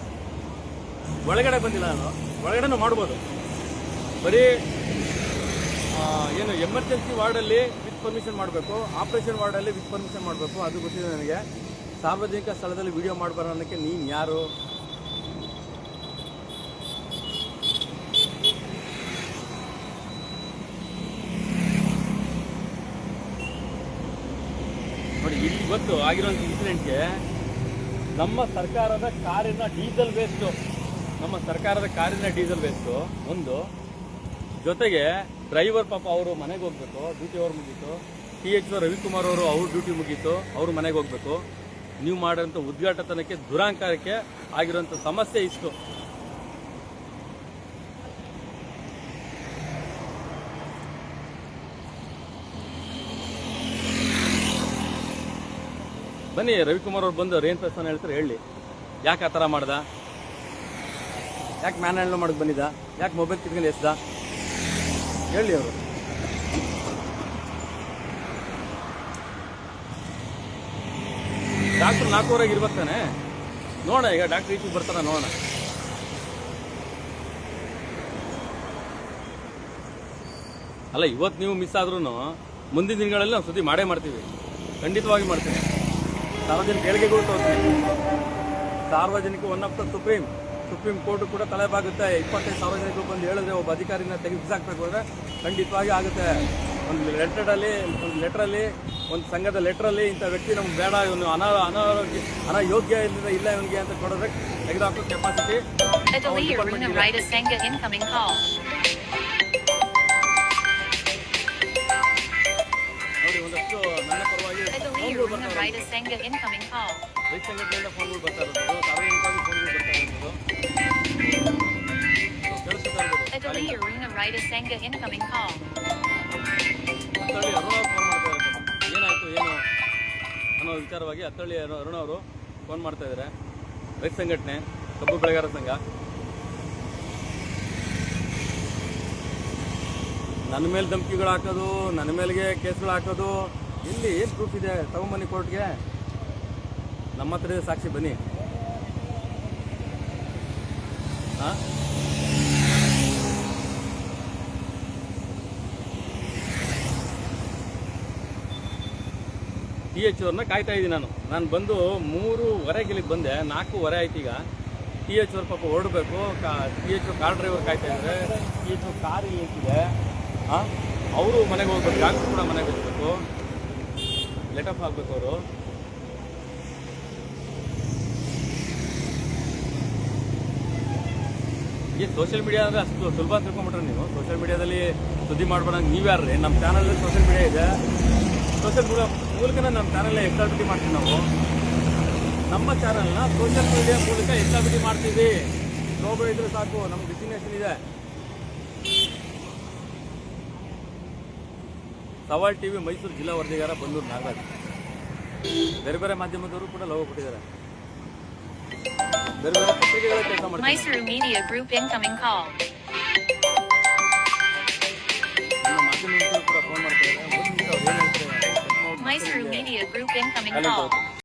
ಒಳಗಡೆ ಬಂದಿಲ್ಲ ನಾನು, ಒಳಗಡೆನೂ ಮಾಡ್ಬೋದು. ಬರೀ ಏನು ಎಮರ್ಜೆನ್ಸಿ ವಾರ್ಡಲ್ಲಿ ವಿತ್ ಪರ್ಮಿಷನ್ ಮಾಡಬೇಕು, ಆಪರೇಷನ್ ವಾರ್ಡಲ್ಲಿ ವಿತ್ ಪರ್ಮಿಷನ್ ಮಾಡಬೇಕು, ಅದು ಗೊತ್ತಿದೆ ನನಗೆ. ಸಾರ್ವಜನಿಕ ಸ್ಥಳದಲ್ಲಿ ವಿಡಿಯೋ ಮಾಡಬಾರ ಅನ್ನೋಕ್ಕೆ ನೀನು ಯಾರು? ನೋಡಿ, ಇವತ್ತು ಆಗಿರೋ ಇನ್ಸಿಡೆಂಟ್ಗೆ ನಮ್ಮ ಸರ್ಕಾರದ ಕಾರಿನ ಡೀಸೆಲ್ ವೇಸ್ಟು ಒಂದು, ಜೊತೆಗೆ ಡ್ರೈವರ್ ಪಾಪ ಅವರು ಮನೆಗೆ ಹೋಗ್ಬೇಕು, ಡ್ಯೂಟಿ ಅವ್ರು ಮುಗೀತು. THO ರವಿಕುಮಾರ್ ಅವರು ಅವ್ರ ಡ್ಯೂಟಿ ಮುಗೀತು, ಅವರು ಮನೆಗೆ ಹೋಗ್ಬೇಕು. ನೀವು ಮಾಡೋಂಥ ಉದ್ಘಾಟನಕ್ಕೆ, ದುರಾಂಕಾರಕ್ಕೆ ಆಗಿರೋಂಥ ಸಮಸ್ಯೆ ಇಷ್ಟು. ಬನ್ನಿ, ರವಿಕುಮಾರ್ ಅವ್ರು ಬಂದು ಏನು ಪ್ರಶ್ನೆ ಹೇಳ್ತಾರೆ ಹೇಳಿ. ಯಾಕೆ ಆ ಥರ ಮಾಡ್ದ? ಯಾಕೆ ಮ್ಯಾನ್ ಹ್ಯಾಂಡಲ್ ಮಾಡಕ್ಕೆ ಬಂದಿದ್ದ? ಯಾಕೆ ಮೊಬೈಲ್ ಕಿತ್ಕೊಂಡು ಎಸ್ದ? ಹೇಳಿ ಅವರು. ಡಾಕ್ಟರ್ 4:15 ಇರ್ಬೇಕು ತಾನೆ? ನೋಡೋಣ, ಈಗ ಡಾಕ್ಟರ್ ಈಚೆಗೆ ಬರ್ತಾರ ನೋಡೋಣ. ಅಲ್ಲ, ಇವತ್ತು ನೀವು ಮಿಸ್ ಆದ್ರೂ ಮುಂದಿನ ದಿನಗಳಲ್ಲಿ ನಾವು ಸುದ್ದಿ ಮಾಡೇ ಮಾಡ್ತೀವಿ, ಖಂಡಿತವಾಗಿ ಮಾಡ್ತೀವಿ. ಸಾರ್ವಜನಿಕ ಹೇಳಿಕೆಗಳು ತೋರಿಸ್ತೀವಿ. ಸಾರ್ವಜನಿಕ one of the supreme court ಕೂಡ ತಲೆಬಾಗುತ್ತೆ. 25 ಸಾರ್ವಜನಿಕರು ಬಂದು ಹೇಳಿದ್ರೆ ಒಬ್ಬ ಅಧಿಕಾರಿನ ತೆಗೆದುಹಾಕಬೇಕು ಅಂದರೆ ಖಂಡಿತವಾಗಿ ಆಗುತ್ತೆ. ಒಂದು ಲೆಟ್ರಲ್ಲಿ, ಒಂದು ಸಂಘದ ಲೆಟ್ರಲ್ಲಿ ಇಂಥ ವ್ಯಕ್ತಿ ನಮ್ಗೆ ಬೇಡ, ಇವನು ಅನಾಯೋಗ್ಯ ಇಲ್ಲ ಇವನಿಗೆ ಅಂತ ಕೊಡೋದ್ರೆ ತೆಗೆದುಹಾಕೋ ಕೆಪಾಸಿಟಿ. ನೋಡಿ, ಒಂದಷ್ಟು ನನ್ನ ಪರವಾಗಿ ರೈತ ಸಂಘಟನೆಯಿಂದ ಫೋನ್ಗಳು ಬರ್ತಾ ಇರೋದು, ಸಾರ್ವಜನಿಕವಾಗಿ ಫೋನ್ಗಳು ಬರ್ತಾ ಇರೋದು ಕೇಳಿಸ್ತಾ ಇರ್ಬೋದು. ಅತ್ತಳ್ಳಿ ಅರುಣ ಫೋನ್ ಮಾಡ್ತಾ ಇದ್ದಾರೆ, ಏನಾಯ್ತು ಏನು ಅನ್ನೋ ವಿಚಾರವಾಗಿ ಅತ್ತಳ್ಳಿ ಅರುಣ ಅವರು ಫೋನ್ ಮಾಡ್ತಾ ಇದ್ದಾರೆ. ರೈತ ಸಂಘಟನೆ, ಕಬ್ಬು ಬೆಳೆಗಾರರ ಸಂಘ. ನನ್ನ ಮೇಲೆ ಧಮಕಿಗಳು ಹಾಕೋದು, ನನ್ನ ಮೇಲೆಗೆ ಕೇಸ್ಗಳು ಹಾಕೋದು, ಇಲ್ಲಿ ಏನು ಪ್ರೂಫ್ ಇದೆ? ತಗೊಂಬನ್ನಿ ಕೋರ್ಟ್ಗೆ, ನಮ್ಮ ಹತ್ರ ಇದೆ ಸಾಕ್ಷಿ, ಬನ್ನಿ. THO ಅವ್ರನ್ನ ಕಾಯ್ತಾ ಇದ್ದೀನಿ ನಾನು ಬಂದು 3:15 ಇಲ್ಲಿಗೆ ಬಂದೆ, 4:15 ಆಯ್ತು. ಈಗ THO ಅವ್ರ ಪಾಪ ಹೊರಡಬೇಕು, THO ಕಾರ್ ಡ್ರೈವರ್ ಕಾಯ್ತಾ ಇದ್ದಾರೆ. THO ಕಾರ್ ಇಲ್ಲಿ ನಿಂತಿದೆ, ಅವರು ಮನೆಗೆ ಹೋಗ್ಬೇಕು, ಡಾಕ್ಟ್ರು ಕೂಡ ಮನೆಗೆ ಹೋಗ್ಬೇಕು, ಲೆಟ್ ಆಫ್ ಆಗಬೇಕು ಅವರು. ಈ ಸೋಷಿಯಲ್ ಮೀಡಿಯಾ ಅಂದರೆ ಅಷ್ಟು ಸುಲಭ ಅಂತ ತಿಳ್ಕೊಂಬಿಟ್ರೆ ನೀವು. ಸೋಷಿಯಲ್ ಮೀಡಿಯಾದಲ್ಲಿ ಸುದ್ದಿ ಮಾಡ್ಬೇಡ, ನೀವ್ಯಾರ್ರಿ? ನಮ್ಮ ಚಾನಲಲ್ಲಿ ಸೋಷಿಯಲ್ ಮೀಡಿಯಾ ಇದೆ. ಸೋಷಿಯಲ್ ಮೀಡಿಯಾ ಮೂಲಕನೇ ನಮ್ಮ ಚಾನಲ್ನ ಎಕ್ಸಾಬಿಲಿಟಿ ಮಾಡ್ತೀವಿ ನಾವು. ನಮ್ಮ ಚಾನಲ್ನ ಸೋಷಿಯಲ್ ಮೀಡಿಯಾ ಮೂಲಕ ಎಕ್ಸಾಬಿಲಿಟಿ ಮಾಡ್ತೀವಿ. ಲೋಗೋ ಇದ್ರೆ ಸಾಕು, ನಮ್ಮ ಡೆಸ್ಟಿನೇಷನ್ ಇದೆ. ಸವಾಲ್ TV, ಮೈಸೂರು ಜಿಲ್ಲಾ ವರದಿಗಾರ, ಬಂದೂರು ನಾಗರಾಜ್. ಬೇರೆ ಬೇರೆ ಮಾಧ್ಯಮದವರು ಕೂಡ ಲೋಗೋ ಕೊಟ್ಟಿದ್ದಾರೆ. ಬೇರೆ ಬೇರೆ ಪತ್ರಿಕೆಗಳ ಕೆಲಸ ಮಾಡ್ತಾರೆ. Mysuru media group incoming call. Mysuru Media Group incoming call.